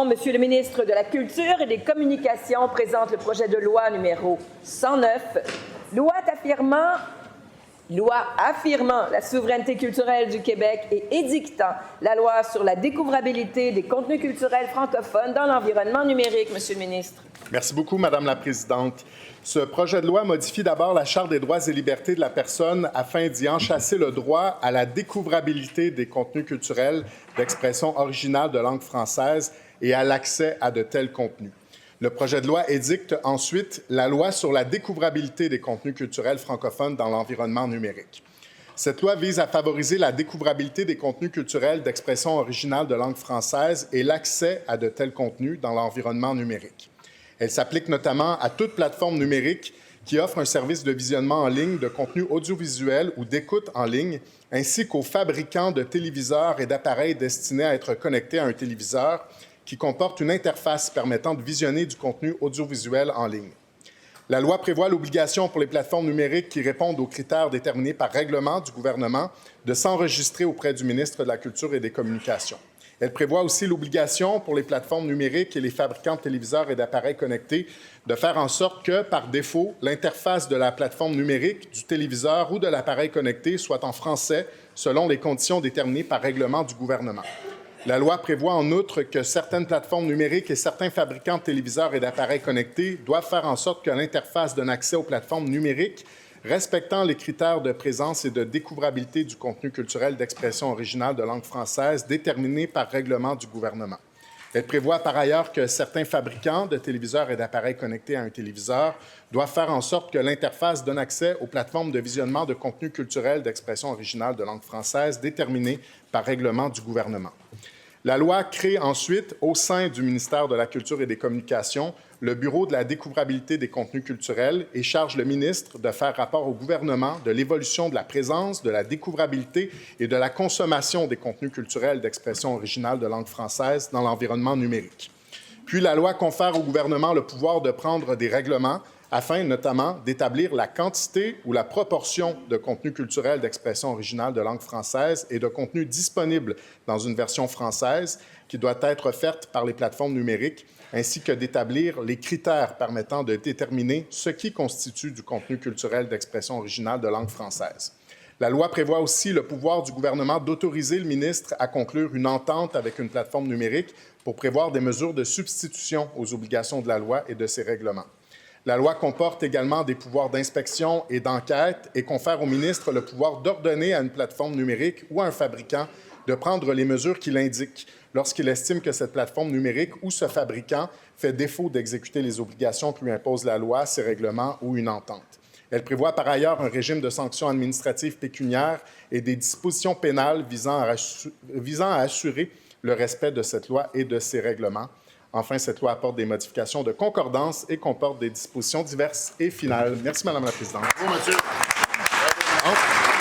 Monsieur le ministre de la Culture et des Communications présente le projet de loi numéro 109, loi affirmant la souveraineté culturelle du Québec et édictant la loi sur la découvrabilité des contenus culturels francophones dans l'environnement numérique. Monsieur le ministre. Merci beaucoup, Madame la Présidente. Ce projet de loi modifie d'abord la Charte des droits et libertés de la personne afin d'y enchâsser le droit à la découvrabilité des contenus culturels d'expression originale de langue française et à l'accès à de tels contenus. Le projet de loi édicte ensuite la loi sur la découvrabilité des contenus culturels francophones dans l'environnement numérique. Cette loi vise à favoriser la découvrabilité des contenus culturels d'expression originale de langue française et l'accès à de tels contenus dans l'environnement numérique. Elle s'applique notamment à toute plateforme numérique qui offre un service de visionnement en ligne de contenu audiovisuel ou d'écoute en ligne, ainsi qu'aux fabricants de téléviseurs et d'appareils destinés à être connectés à un téléviseur qui comporte une interface permettant de visionner du contenu audiovisuel en ligne. La loi prévoit l'obligation pour les plateformes numériques qui répondent aux critères déterminés par règlement du gouvernement de s'enregistrer auprès du ministre de la Culture et des Communications. Elle prévoit aussi l'obligation pour les plateformes numériques et les fabricants de téléviseurs et d'appareils connectés de faire en sorte que, par défaut, l'interface de la plateforme numérique, du téléviseur ou de l'appareil connecté soit en français selon les conditions déterminées par règlement du gouvernement. La loi prévoit en outre que certaines plateformes numériques et certains fabricants de téléviseurs et d'appareils connectés doivent faire en sorte que l'interface donne accès aux plateformes numériques respectant les critères de présence et de découvrabilité du contenu culturel d'expression originale de langue française déterminés par règlement du gouvernement. Elle prévoit par ailleurs que certains fabricants de téléviseurs et d'appareils connectés à un téléviseur doivent faire en sorte que l'interface donne accès aux plateformes de visionnement de contenu culturel d'expression originale de langue française déterminées par règlement du gouvernement. La loi crée ensuite, au sein du ministère de la Culture et des Communications, le Bureau de la découvrabilité des contenus culturels et charge le ministre de faire rapport au gouvernement de l'évolution de la présence, de la découvrabilité et de la consommation des contenus culturels d'expression originale de langue française dans l'environnement numérique. Puis la loi confère au gouvernement le pouvoir de prendre des règlements afin notamment d'établir la quantité ou la proportion de contenus culturels d'expression originale de langue française et de contenus disponibles dans une version française qui doit être offerte par les plateformes numériques, ainsi que d'établir les critères permettant de déterminer ce qui constitue du contenu culturel d'expression originale de langue française. La loi prévoit aussi le pouvoir du gouvernement d'autoriser le ministre à conclure une entente avec une plateforme numérique pour prévoir des mesures de substitution aux obligations de la loi et de ses règlements. La loi comporte également des pouvoirs d'inspection et d'enquête et confère au ministre le pouvoir d'ordonner à une plateforme numérique ou à un fabricant de prendre les mesures qu'il indique lorsqu'il estime que cette plateforme numérique ou ce fabricant fait défaut d'exécuter les obligations que lui impose la loi, ses règlements ou une entente. Elle prévoit par ailleurs un régime de sanctions administratives pécuniaires et des dispositions pénales visant à assurer le respect de cette loi et de ses règlements. Enfin, cette loi apporte des modifications de concordance et comporte des dispositions diverses et finales. Merci, Madame la Présidente. Bravo, Mathieu. Bravo.